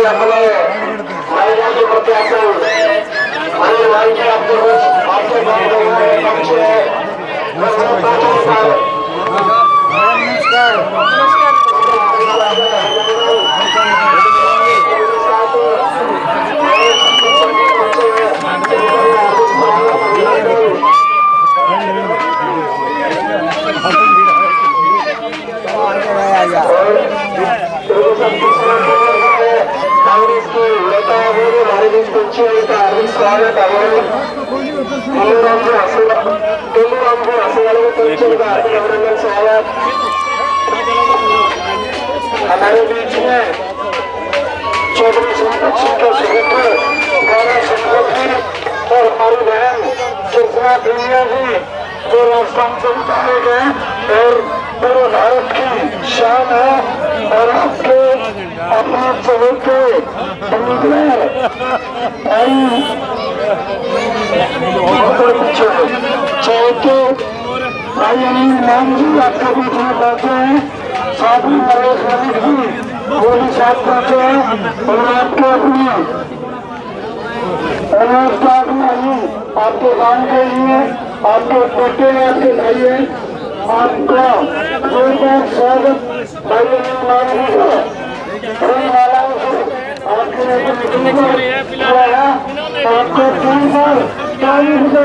अपने महिला के प्रत्याशन अनिल भाई के आपके कांग्रेस की नेता हमारे बीच पहुंचे उनका हार्दिक स्वागत स्वागत हमारे बीच में चौधरी संपत सिंह के सेक्रेटरी गौरव संपत और हमारी बहन कृष्णा प्रिया जी जो राजस्थान से उतारे गए और पूरे भारत की शान है और आपके अपने शहर के चाहे तो भाई अनिल मान जी आपके बीच में पहुंचे हैं, साथ में नरेश मलिक जी वो भी साथ पहुंचे हैं और आपके अपने आपके गांव के लिए आपके पोते हैं, आपके भाई हैं, आपका जोरदार स्वागत भाई अनिल मान जी का आपको जोरदार तालियों से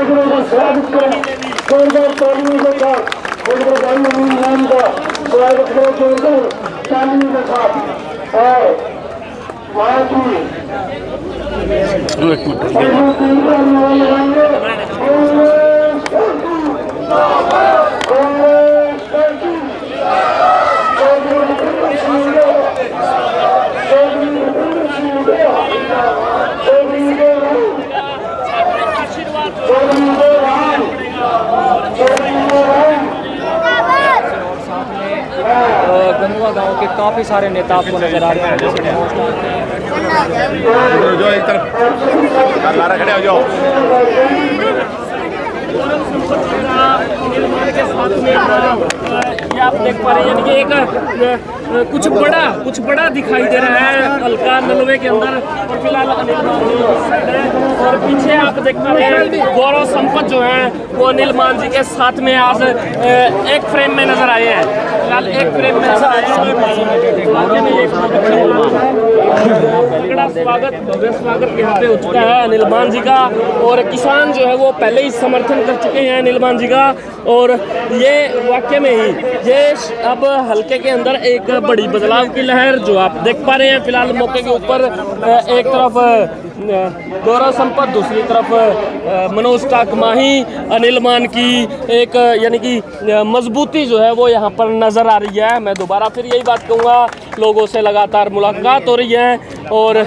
स्वागत करें, जोरदार तालियों के साथ भाई अनिल मान का स्वागत करें जोरदार तालियों के साथ। और वहाँ की गंगवा गांव के काफी सारे नेता आपको नजर आ रहे हैं। जो एक तरफ लारा खड़े हो जाओ। ये आप देख पा रहे हैं, यानी कि एक कुछ बड़ा दिखाई दे रहा है हल्का नलवे के अंदर। और फिलहाल अनिल मान जी है और पीछे आप देख पा रहे हैं गौरव संपत जो है वो अनिल मान जी के साथ में आज एक फ्रेम में नजर आए हैं। फिलहाल एक फ्रेम में नजर आए हैं। भव्य स्वागत यहाँ पे हो चुका है अनिल मान जी का और किसान जो है वो पहले ही समर्थन कर चुके हैं अनिल मान जी का। और ये वाकई में ही ये अब हल्के के अंदर एक बड़ी बदलाव की लहर जो आप देख पा रहे हैं। फिलहाल मौके के ऊपर एक तरफ गौरव संपत, दूसरी तरफ मनोज टाक माही, अनिल मान की एक यानी कि मजबूती जो है वो यहाँ पर नज़र आ रही है। मैं दोबारा फिर यही बात कहूँगा, लोगों से लगातार मुलाकात हो रही है और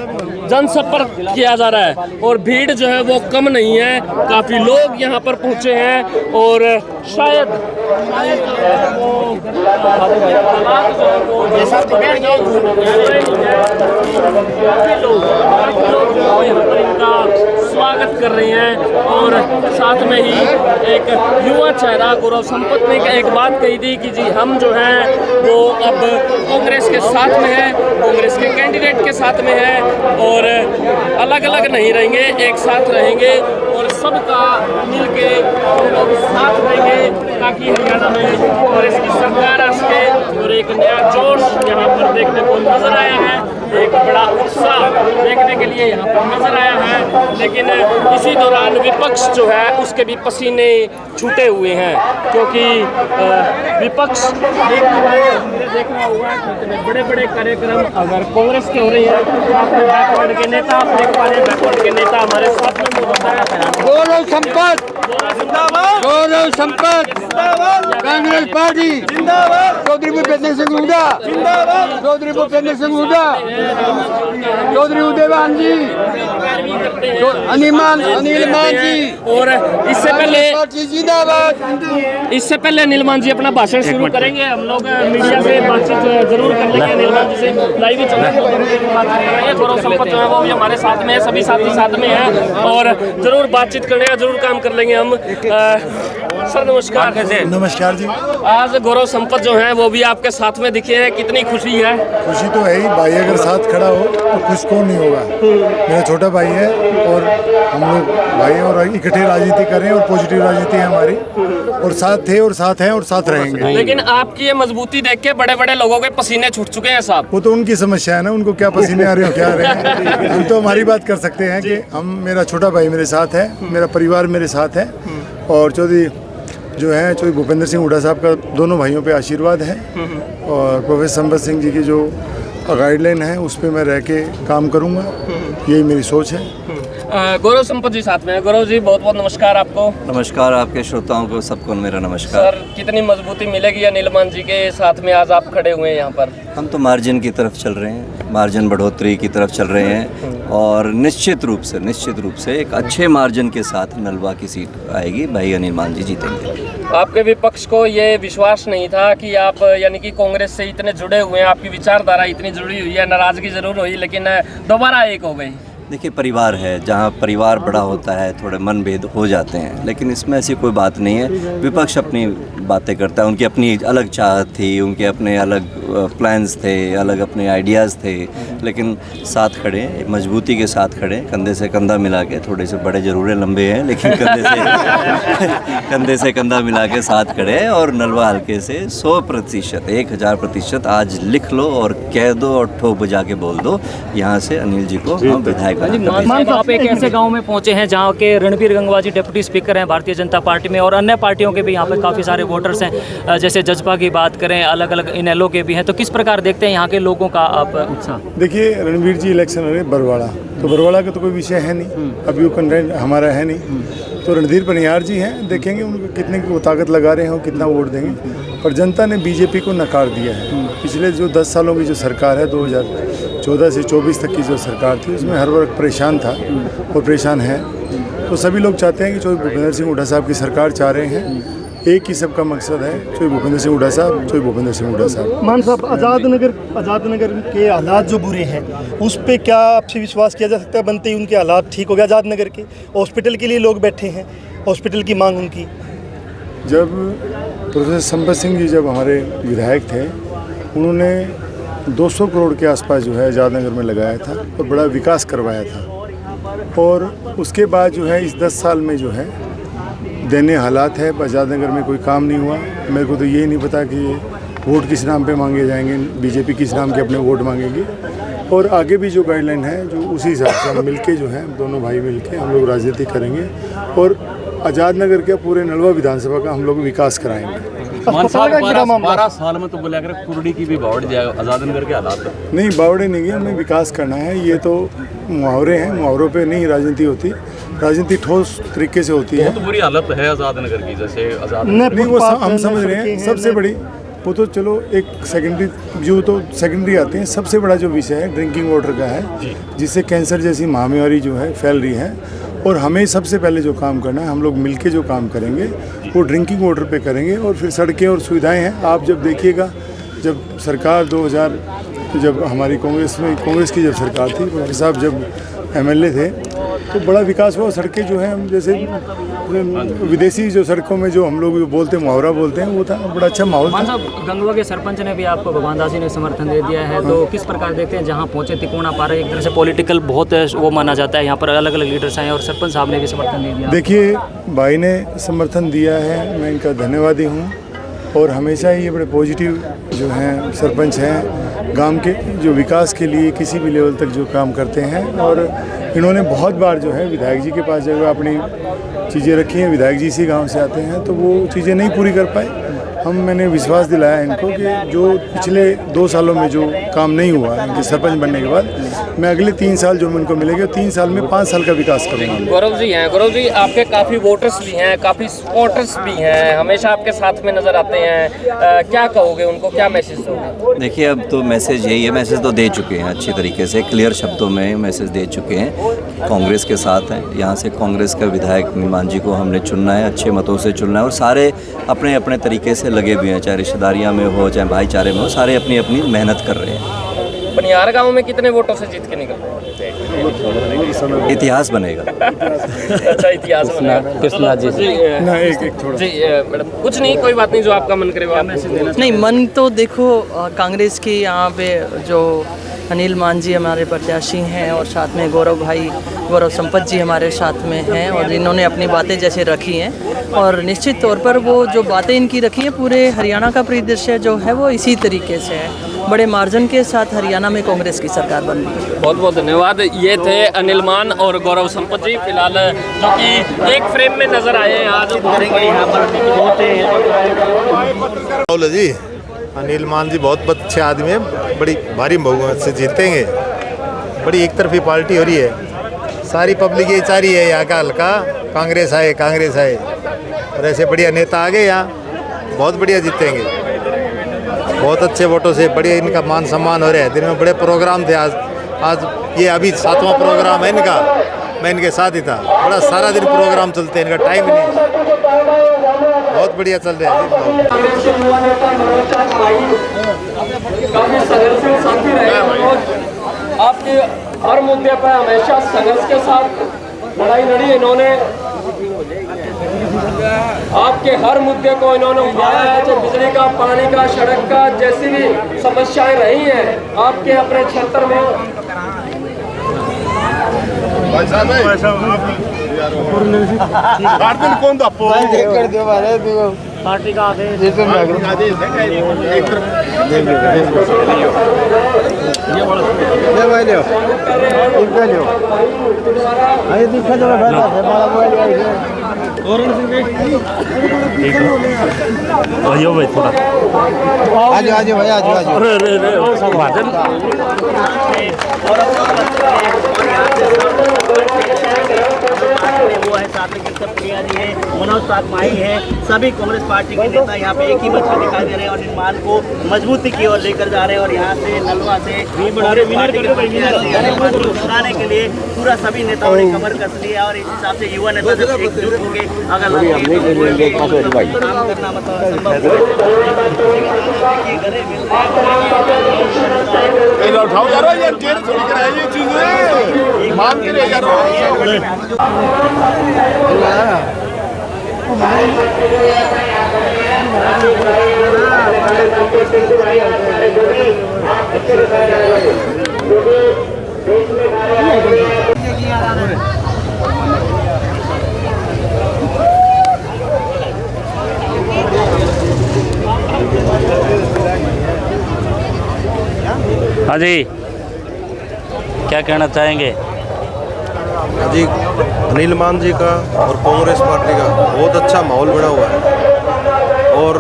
जनसंपर्क किया जा रहा है और भीड़ जो है वो कम नहीं है, काफ़ी लोग यहाँ पर पहुँचे हैं और शायद इनका स्वागत कर रहे हैं। और साथ में ही एक युवा चेहरा गौरव संपत ने एक बात कही थी कि जी हम जो हैं वो अब कांग्रेस के साथ में है, कांग्रेस के कैंडिडेट के साथ में है और अलग अलग नहीं रहेंगे, एक साथ रहेंगे और सबका मिलके लोग साथ रहेंगे ताकि हरियाणा में कांग्रेस की सरकार आ सके। और एक नया जोश यहाँ पर देखने को नजर आया है, एक बड़ा उत्साह देखने के लिए यहाँ पर नजर आया है। लेकिन इसी दौरान विपक्ष जो है उसके भी पसीने छूटे हुए हैं क्योंकि विपक्ष देखना हुआ कितने बड़े कार्यक्रम अगर कांग्रेस के हो रही है। बैकवर्ड के नेता आप देख पा रहे हैं, बैकवर्ड के नेता हमारे साथ में गौरव संपत गौरव संपत कांग्रेस पार्टी जिंदाबाद, चौधरी भूपेंद्र सिंह हुड्डा जिंदाबाद, चौधरी भूपेंद्र सिंह हुड्डा, चौधरी उदयवान जी, अनिल मान जी। और इससे पहले अनिल मान जी अपना भाषण शुरू करेंगे। हम लोग मीडिया से बातचीत जरूर कर लेंगे, अनिल मान जी से लाइव ही चल रहा है। गौरव संपत जो है वो भी हमारे साथ में है, सभी साथी साथ में हैं और जरूर बातचीत करने का जरूर काम कर लेंगे हम। सर नमस्कार। नमस्कार जी। आज गौरव संपत जो हैं वो भी आपके साथ में दिखे हैं, कितनी खुशी है? खुशी तो है ही, भाई अगर साथ खड़ा हो तो खुश कौन नहीं होगा। मेरा छोटा भाई है और हम लोग भाई और इकट्ठे राजनीति करें और पॉजिटिव राजनीति है हमारी, और साथ थे और साथ हैं और साथ रहेंगे। लेकिन आपकी ये मजबूती देख के बड़े बड़े लोगों के पसीने छूट चुके हैं साहब। वो तो उनकी समस्या है ना, उनको क्या पसीने आ रहे हो क्या आ रहे हैं। हम तो हमारी बात कर सकते हैं कि मेरा छोटा भाई मेरे साथ है, मेरा परिवार मेरे साथ है, और चौधरी जो है चौधरी भूपेंद्र सिंह हुड्डा साहब का दोनों भाइयों पे आशीर्वाद है, और प्रोफेसर संपत सिंह जी की जो गाइडलाइन है उस पर मैं रह के काम करूँगा, यही मेरी सोच है। गौरव संपत जी साथ में हैं। गौरव जी बहुत बहुत नमस्कार आपको। नमस्कार, आपके श्रोताओं को सबको मेरा नमस्कार। सर कितनी मजबूती मिलेगी अनिल मान जी के साथ में आज आप खड़े हुए हैं यहाँ पर? हम तो मार्जिन की तरफ चल रहे हैं, मार्जिन बढ़ोतरी की तरफ चल रहे हैं, और निश्चित रूप से एक अच्छे मार्जिन के साथ नलवा की सीट आएगी, भाई अनिल मान जी जीतेंगे। आपके विपक्ष को ये विश्वास नहीं था कि आप यानी कि कांग्रेस से इतने जुड़े हुए हैं, आपकी विचारधारा इतनी जुड़ी हुई है, नाराजगी जरूर हुई लेकिन दोबारा एक हो गई। देखिए, परिवार है, जहाँ परिवार बड़ा होता है थोड़े मनभेद हो जाते हैं, लेकिन इसमें ऐसी कोई बात नहीं है। विपक्ष अपनी बातें करता है, उनकी अपनी अलग चाहत थी, उनके अपने अलग प्लान्स थे, अलग अपने आइडियाज़ थे, लेकिन साथ खड़े, मजबूती के साथ खड़े, कंधे से कंधा मिला के, थोड़े से बड़े ज़रूर हैं, लंबे हैं, लेकिन कंधे से कंधा मिला के साथ खड़े, और नलवा हल्के से 100%, 1000% आज लिख लो और कह दो और ठोक बजा के बोल दो, यहाँ से अनिल जी को हम विधायक। आप एक ऐसे गांव में पहुंचे हैं जहां के रणबीर गंगवा जी डिप्टी स्पीकर हैं भारतीय जनता पार्टी में, और अन्य पार्टियों के भी यहाँ पर काफ़ी सारे वोटर्स हैं, जैसे जजपा की बात करें, अलग अलग इनेलो के भी हैं, तो किस प्रकार देखते हैं यहाँ के लोगों का आप उत्साह? देखिए, रणबीर जी इलेक्शन हो रहे बरवाड़ा, तो बरवाड़ा का तो कोई विषय है नहीं, अभी वो कंटेंट हमारा है नहीं, तो रणधीर पनियार जी हैं, देखेंगे उनको कितने की वो ताकत लगा रहे हैं, कितना वोट देंगे। पर जनता ने बीजेपी को नकार दिया है। पिछले जो 10 सालों की जो सरकार है, 2014 से 24 तक की जो सरकार थी, उसमें हर वर्ग परेशान था और परेशान है। तो सभी लोग चाहते हैं कि चौधरी भूपेंद्र सिंह हुड्डा साहब की सरकार चाह रहे हैं, एक ही सबका मकसद है, चौधरी भूपेंद्र सिंह हुड्डा साहब, चौधरी भूपेंद्र सिंह हुड्डा साहब। मान साहब, आज़ाद नगर के हालात जो बुरे हैं, उस पर क्या आपसे विश्वास किया जा सकता है? बनते ही उनके हालात ठीक हो गए आज़ाद नगर के, हॉस्पिटल के लिए लोग बैठे हैं, हॉस्पिटल की मांग उनकी। जब प्रोफेसर संपत सिंह जी जब हमारे विधायक थे, उन्होंने 200 करोड़ के आसपास जो है आज़ाद नगर में लगाया था और बड़ा विकास करवाया था, और उसके बाद जो है इस 10 साल में जो है दैनीय हालात है, आज़ाद नगर में कोई काम नहीं हुआ। मेरे को तो यही नहीं पता कि वोट किस नाम पे मांगे जाएंगे, बीजेपी किस नाम के अपने वोट मांगेगी, और आगे भी जो गाइडलाइन है जो उसी हिसाब से हम मिलके जो है दोनों भाई मिलके हम लोग राजनीति करेंगे, और आज़ाद नगर के पूरे नलवा विधानसभा का हम लोग विकास कराएंगे। 12 साल में तो बोला कर कुर्डी की भी बावड़ जाएगा, आज़ाद नगर के हालात नहीं, बावड़े नहीं है, हमें विकास करना है। ये तो मुहावरे हैं, मुहावरों पे नहीं राजनीति होती, राजनीति ठोस तरीके से होती है। बहुत बुरी हालत है आज़ाद नगर की, जैसे आज़ाद नहीं, वो हम समझ रहे हैं। सबसे बड़ी वो तो चलो एक सेकेंडरी व्यू तो सेकेंडरी आते हैं, सबसे बड़ा जो विषय है ड्रिंकिंग वाटर का है, जिससे कैंसर जैसी महामारी जो है फैल रही है, और हमें सबसे पहले जो काम करना है, हम लोग मिलके जो काम करेंगे वो ड्रिंकिंग वाटर पे करेंगे, और फिर सड़कें और सुविधाएं हैं। आप जब देखिएगा, जब सरकार 2000 तो जब हमारी कांग्रेस की जब सरकार थी, डॉक्टर साहब जब MLA थे, तो बड़ा विकास हुआ। सड़कें जो हैं हम जैसे विदेशी जो सड़कों में जो हम लोग बोलते हैं मुहावरा बोलते हैं, वो था, बड़ा अच्छा माहौल था। साहब, गंगवा के सरपंच ने भी आपको भगवान दास जी ने समर्थन दे दिया है, तो किस प्रकार देखते हैं जहाँ पहुँचे तिकोना पारा, एक तरह से पॉलिटिकल बहुत वो माना जाता है, यहाँ पर अलग अलग लीडर्स आए और सरपंच साहब ने भी समर्थन दे दिया। देखिए, भाई ने समर्थन दिया है, मैं इनका धन्यवादी हूँ, और हमेशा ही ये बड़े पॉजिटिव जो हैं सरपंच हैं, गांव के जो विकास के लिए किसी भी लेवल तक जो काम करते हैं, और इन्होंने बहुत बार जो है विधायक जी के पास जगह अपनी चीज़ें रखी हैं, विधायक जी इसी गांव से आते हैं, तो वो चीज़ें नहीं पूरी कर पाए। मैंने विश्वास दिलाया इनको कि जो पिछले 2 सालों में जो काम नहीं हुआ इनके सरपंच बनने के बाद, मैं अगले 3 साल जो इनको मिलेंगे 3 साल में 5 साल का विकास करूँगा। गौरव जी हैं, गौरव जी आपके काफ़ी वोटर्स भी हैं, काफ़ी सपोर्टर्स भी हैं, हमेशा आपके साथ में नज़र आते हैं, क्या कहोगे उनको, क्या मैसेज दोगे? देखिए, अब तो मैसेज यही है, मैसेज तो दे चुके हैं अच्छी तरीके से, क्लियर शब्दों में मैसेज दे चुके हैं। कांग्रेस के साथ हैं, यहाँ से कांग्रेस का विधायक मान जी को हमने चुनना है, अच्छे मतों से चुनना है, और सारे अपने अपने तरीके से लगे भी हैं, चाहे रिश्तेदारियाँ में हो चाहे भाईचारे में हो, सारे अपनी अपनी मेहनत कर रहे हैं। पनियार गांव में कितने वोटों से जीत के निकल रहे हैं? इतिहास बनेगा। अच्छा, इतिहास बनेगा। कृष्णा जी जी थोड़ा जी मैडम, कुछ नहीं, कोई बात नहीं, जो आपका मन करे वो आप मैसेज देना। नहीं, मन तो देखो कांग्रेस की यहाँ पे जो अनिल मान जी हमारे प्रत्याशी हैं और साथ में गौरव संपत जी हमारे साथ में हैं, और इन्होंने अपनी बातें जैसे रखी हैं और निश्चित तौर पर वो जो बातें इनकी रखी हैं पूरे हरियाणा का परिदृश्य जो है वो इसी तरीके से है। बड़े मार्जिन के साथ हरियाणा में कांग्रेस की सरकार बन रही है। बहुत बहुत धन्यवाद। ये थे अनिल मान और गौरव संपत जी, फिलहाल जो कि एक फ्रेम में नजर आए हैं आज यहाँ पर। जी अनिल मान जी बहुत अच्छे आदमी है, बड़ी भारी बहुमत से जीतेंगे। बड़ी एक तरफी पार्टी हो रही है, सारी पब्लिक ये चाह रही है यहाँ का हल्का कांग्रेस आए और ऐसे बढ़िया नेता आ गए यहाँ, बहुत बढ़िया जीतेंगे, बहुत अच्छे वोटों से। बढ़िया इनका मान सम्मान हो रहा है। दिन में बड़े प्रोग्राम थे, आज ये अभी 7वां प्रोग्राम है इनका, मैं इनके साथ ही था। बड़ा सारा दिन प्रोग्राम चलते हैं, इनका टाइम नहीं, बहुत बढ़िया चल रहा है। काफी संघर्षशील साथी रहे और आपके हर मुद्दे पर हमेशा संघर्ष के साथ लड़ाई लड़ी इन्होंने। आपके हर मुद्दे को इन्होंने उठाया है, चाहे बिजली का, पानी का, सड़क का, जैसी भी समस्याएं रही हैं आपके अपने क्षेत्र में। पार्टी का आदेश भाई थोड़ा आज भाई आज वो है साथ में प्रिया जी है, मनोज पागमाही है, सभी कांग्रेस पार्टी के नेता यहाँ पे एक ही मंच में दिखाई दे रहे हैं और निर्माण को मजबूती की ओर लेकर जा रहे हैं। और यहाँ से नलवा से उठाने के लिए पूरा सभी नेताओं ने कमर कस लिया और इस हिसाब से युवा नेता जब एकजुट होंगे अगर काम करना मतलब हाँ जी, क्या कहना चाहेंगे? जी अनिल मान जी का और कांग्रेस पार्टी का बहुत अच्छा माहौल बना हुआ है और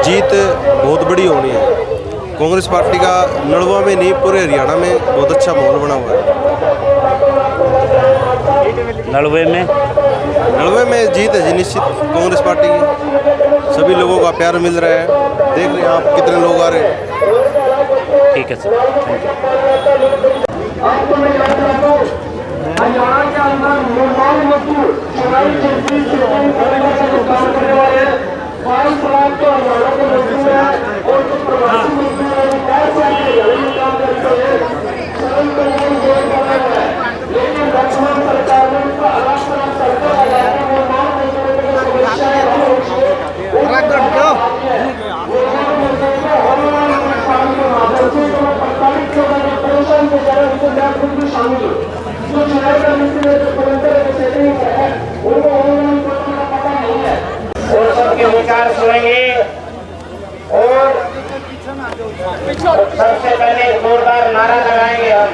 जीत बहुत बड़ी होनी है। कांग्रेस पार्टी का नलवा में नहीं पूरे हरियाणा में बहुत अच्छा माहौल बना हुआ है। नलवे में जीत है जी निश्चित कांग्रेस पार्टी की। सभी लोगों का प्यार मिल रहा है, देख रहे हैं आप कितने लोग आ रहे हैं। ठीक है सर, थैंक यू। हरियाणा के अंदर निर्माण मजदूर चुनावी चर्ची से काम करने वाले 22 लाख तो हरियाणा के मजदूर हैं और जो प्रवासी मजदूर हैं 10 साल के घर में काम करते हैं। सरल कानून जोड़ कर रहा है, लेकिन वर्तमान सरकार ने उसका अलग तरह सरकार लगाया। निर्माण मजदूरों की समस्याएं शामिल जो चुनाव कमेटी में जो तुरंत सेटिंग है उनको ऑनलाइन का पता नहीं है और सबके विचार सुनेंगे। और सबसे पहले जोरदार नारा लगाएंगे हम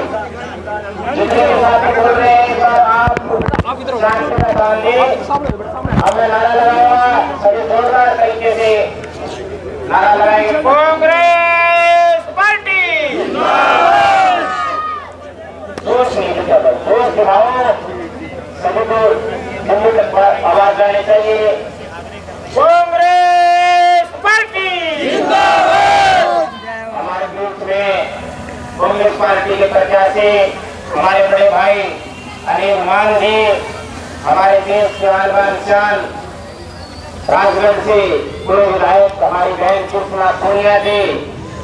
जितने के साथ बोल रहे हैं आप हमें नारा लगाएगा। सभी जोरदार तरीके से नारा लगाएंगे। कांग्रेस पार्टी जोश दिखाओ, सभी को दिल्ली तक आवाज जानी चाहिए। कांग्रेस पार्टी हमारे बीच में कांग्रेस पार्टी के प्रत्याशी हमारे बड़े भाई अनिल मान जी, हमारे देश के आलमान शान राजगढ़ से पूर्व विधायक हमारी बहन कृष्णा सोनिया जी,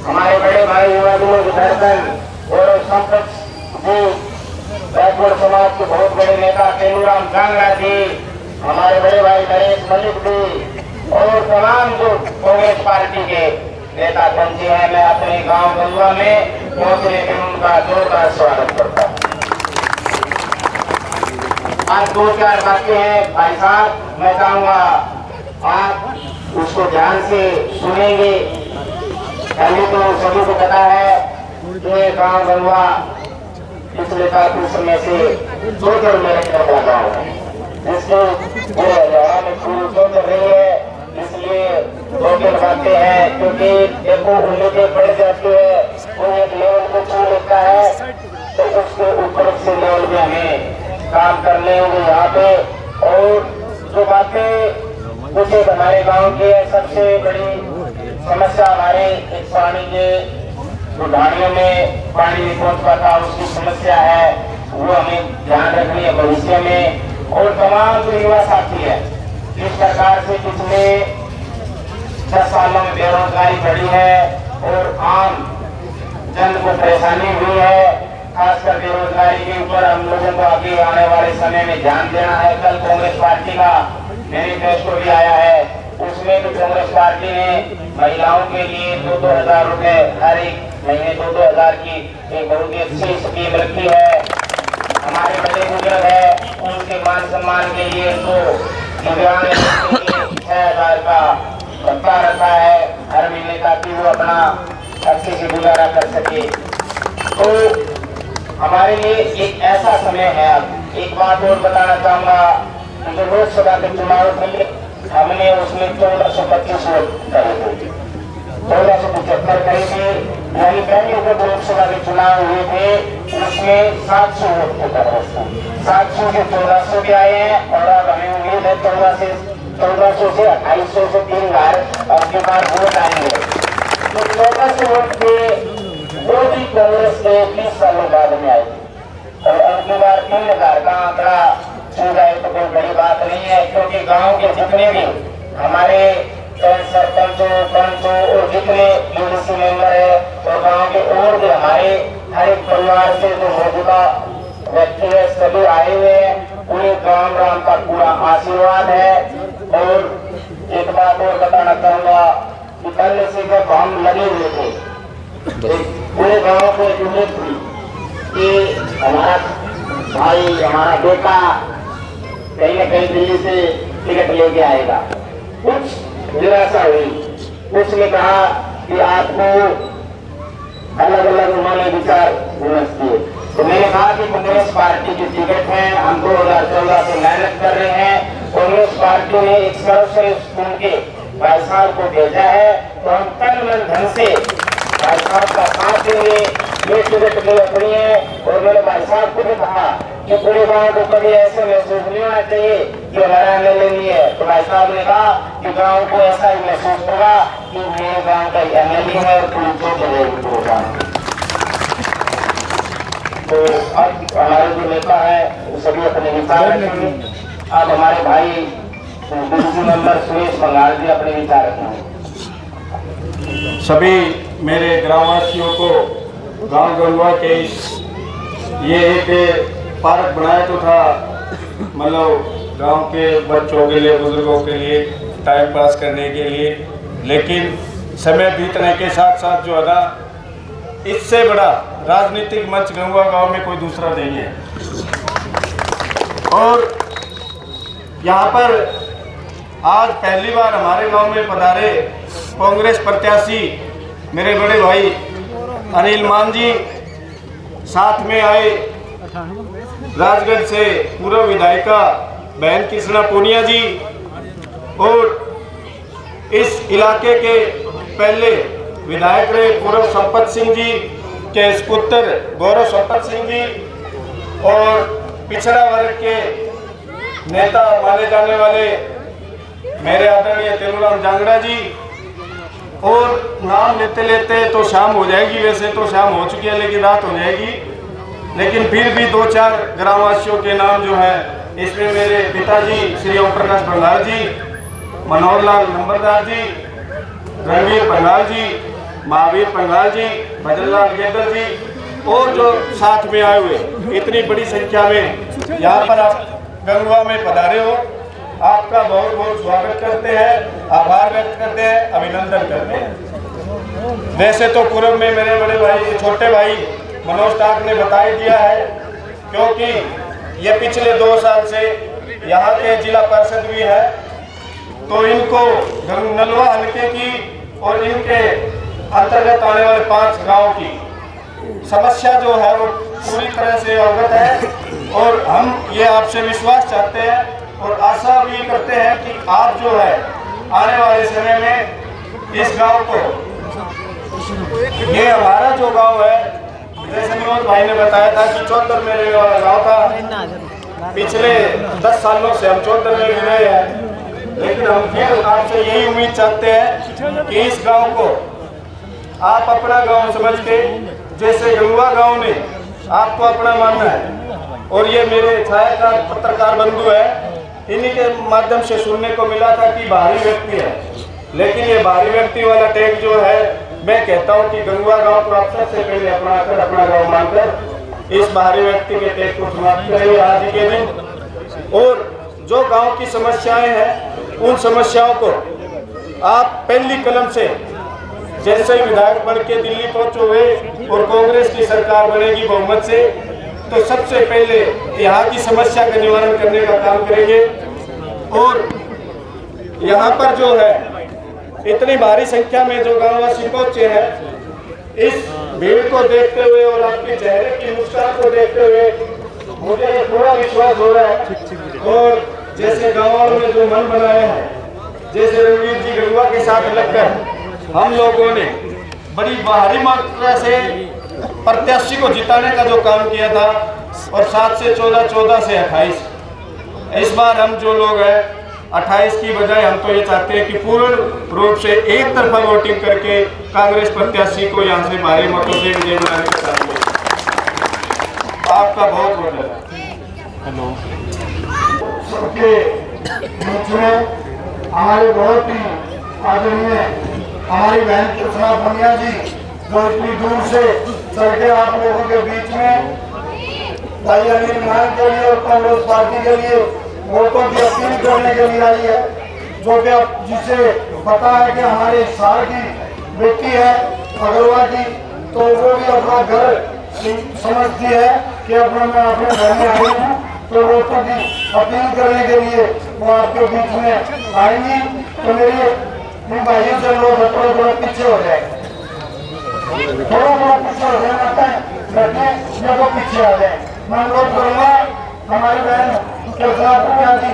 हमारे बड़े भाई युवाओं की धड़कन गौरव संपत जी, बैकवर्ड समाज के बहुत बड़े नेता तेलूराम जांगड़ा जी, हमारे बड़े भाई नरेश मलिक जी और तमाम जो कांग्रेस पार्टी के नेता पहुंचे हैं, मैं अपने गांव गंगवा में पहुंचने के उनका जोरदार स्वागत करता हूं। आज 2-4 बातें हैं भाई साहब, मैं चाहूंगा आप उसको ध्यान से सुनेंगे। पहले तो सभी को पता है कि गांव गंगवा पिछले काफी समय से सोचर में लगा गाँव है, जिसकी हरियाणा में पूरी सोच रही है। इसलिए 2-3 बातें हैं, क्योंकि देखो उम्मीदें बढ़ जाती है, वो एक लेवल को छू लेता है तो उसके ऊपर से लेवल में हमें काम करने होंगे यहाँ पे। और जो बातें कुछ हमारे गांव की है, सबसे बड़ी समस्या हमारे पानी के जो ढाणियों में पानी नहीं पहुंच पाता, उसकी समस्या है, वो हमें ध्यान रखनी है भविष्य में। और तमाम जो युवा साथी है, इस प्रकार से पिछले 10 सालों में बेरोजगारी बढ़ी है और आम जन को परेशानी हुई है, खासकर बेरोजगारी के ऊपर हम लोगों को आगे आने वाले समय में ध्यान देना है। कल कांग्रेस पार्टी का मैनिफेस्टो भी आया है, उसमें भी कांग्रेस पार्टी ने महिलाओं के लिए 2-2 हजार रुपए हर एक महीने 2-2 हजार की एक बहुत ही अच्छी स्कीम रखी है। हमारे बड़े बुजुर्ग है, उनके मान सम्मान के लिए तो दिव्यांग 6,000 का भत्ता रखा है हर महीने, ताकि वो अपना अच्छे से गुजारा कर सके। तो हमारे लिए एक ऐसा समय है। अब एक बात और बताना चाहूंगा, जो लोकसभा के चुनाव थे, हमने उसमें 1425 वोट करे थे, 1475 करे थे, यानी पहले जब लोकसभा के चुनाव हुए थे उसमें 700 वोट थे। 700 से 1400 भी आए हैं और अब हमें उम्मीद है 1400 से 2800 से 3000 अब के बाद वोट आएंगे। तो 1400 वोट के वो भी कांग्रेस के 20 सालों बाद में आएगी और अब की बार 3000 का आंकड़ा छू जाए तो कोई बड़ी बात नहीं है, क्योंकि गांव के जितने भी हमारे सरपंचों पंचों और जितने यूडीसी मेंबर है और गांव के और भी हमारे हर एक परिवार से जो मौजूदा व्यक्ति है, सभी आए हुए हैं, उन्हें राम राम का पूरा आशीर्वाद है। और एक बात और बताना चाहूंगा कि पहले से जब हम लगे हुए थे पूरे गांव को एक उम्मीद थी कि हमारा भाई, हमारा बेटा कहीं न कहीं दिल्ली से टिकट लेके आएगा। कुछ निराशा हुई, कुछ ने कहा कि आपको अलग अलग उन्होंने विचार विमर्श किए, तो मैंने कहा कि कांग्रेस पार्टी की टिकट है, हम 2014 से मेहनत कर रहे हैं। कांग्रेस पार्टी ने एक सर्वश्रेष्ठ चुन के भाई साहब को भेजा है, तो हम तन मन धन से भाई साहब का साथ देंगे। ये टिकट भी अपनी है और मैंने भाई साहब को भी कहा कि पूरे गांव को कभी ऐसे महसूस नहीं होना चाहिए कि हमारा एमएलए नहीं है। तो भाई साहब ने कहा कि गांव को ऐसा ही महसूस होगा कि मेरे गांव का एमएलए है और पूरी तो अब हमारे जो नेता है वो सभी अपने विचार रखेंगे। अब हमारे भाई डीसी मेंबर सुरेश बंगाल जी अपने विचार रखेंगे। सभी मेरे ग्रामवासियों को गांव गंगवा के ये एक पार्क बनाया तो था, मतलब गांव के बच्चों के लिए, बुजुर्गों के लिए टाइम पास करने के लिए, लेकिन समय बीतने के साथ साथ जो है ना, इससे बड़ा राजनीतिक मंच गंगवा गांव में कोई दूसरा नहीं है। और यहाँ पर आज पहली बार हमारे गांव में पधारे कांग्रेस प्रत्याशी मेरे बड़े भाई अनिल मान जी, साथ में आए राजगढ़ से पूर्व विधायिका बहन कृष्णा पूनिया जी और इस इलाके के पहले विधायक रहे गौरव संपत सिंह जी के पुत्र गौरव संपत सिंह जी और पिछड़ा वर्ग के नेता माने जाने वाले मेरे आदरणीय तेलूराम जांगड़ा जी। और नाम लेते लेते तो शाम हो जाएगी, वैसे तो शाम हो चुकी है लेकिन रात हो जाएगी, लेकिन फिर भी 2-4 ग्रामवासियों के नाम जो है, इसमें मेरे पिताजी श्री ओम प्रकाश बंगाल जी, मनोहर लाल नंबरदार जी, रणवीर बंगाल जी महावीर पंघाल जी, भजनलाल गेदर जी और जो साथ में आए हुए इतनी बड़ी संख्या में यहाँ पर आप गंगवा में पधारे हो, आपका बहुत बहुत स्वागत करते हैं, आभार व्यक्त करते हैं, अभिनंदन करते हैं। वैसे तो पूर्व में मेरे बड़े भाई, छोटे भाई मनोज टाक ने बता ही दिया है, क्योंकि ये पिछले 2 साल से यहाँ के जिला परिषद भी है, तो इनको नलवा हल्के की और इनके अंतर्गत आने वाले 5 गांव की समस्या जो है वो पूरी तरह से अवगत है। और हम ये आपसे विश्वास चाहते हैं और आशा भी करते हैं कि आप जो है आने वाले समय में इस गांव को, ये हमारा जो गांव है, जैसे मनोज भाई ने बताया था कि चौधर में रहने वाला गाँव था, पिछले 10 सालों से हम चौधर में रहे हैं, लेकिन हम फिर आपसे यही उम्मीद चाहते हैं कि इस गांव को आप अपना गांव समझ के, जैसे गंगवा गांव ने आपको अपना मानना है। और ये मेरे छायाकार पत्रकार बंधु है, इन्हीं के माध्यम से सुनने को मिला था कि बाहरी व्यक्ति है, लेकिन ये बाहरी व्यक्ति वाला टैग जो है, मैं कहता हूँ कि गंगवा गांव को आप सबसे पहले अपना गांव मानकर इस बाहरी व्यक्ति के टैग को समाप्त करेंगे आज ही के दिन। और जो गांव की समस्याएं हैं, उन समस्याओं को आप पहली कलम से, जैसे ही विधायक बन के दिल्ली पहुंचोगे और कांग्रेस की सरकार बनेगी बहुमत से, तो सबसे पहले यहाँ की समस्या का निवारण करने का काम करेंगे। और यहाँ पर जो है इतनी भारी संख्या में जो गांववासी पहुंचे हैं, इस भीड़ को देखते हुए और आपके चेहरे की मुस्कान को देखते हुए मुझे ये पूरा विश्वास हो रहा है। और जैसे गाँव वालों ने जो मन बनाया है, जैसे रणवीर जी गंगवा के साथ लगकर हम लोगों ने बड़ी भारी मात्रा से प्रत्याशी को जिताने का जो काम किया था, और 7 से 14, 14 से 28, इस बार हम जो लोग हैं 28 की बजाय हम तो ये चाहते हैं कि पूर्ण रूप से एक तरफा वोटिंग करके कांग्रेस प्रत्याशी को यहाँ से भारी मतों से विजय बनाने का काम किया। आपका बहुत बहुत हेलो। सबके बीच में हमारे बहुत ही आदरणीय हमारी बहन कृष्णा पुनिया जी, जो इतनी दूर से चल के आप लोगों के बीच में भाई अनिल मान के लिए और कांग्रेस पार्टी के लिए वोटों की अपील करने के लिए आई है, जो कि अब जिसे पता है कि हमारे साल की बेटी है अग्रवाल की, तो वो भी अपना घर समझती है कि अपने घर में आई हूँ, तो वोटों की अपील करने के लिए वो आपके बीच में आएंगी। तो मेरे भाइयों से लोग थोड़ा पीछे हो जाएंगे, थोड़ा पीछे हो जाए, पीछे आ जाए। मैं अनुरोध करूँगा हमारी बहन कृष्णा पुनिया जी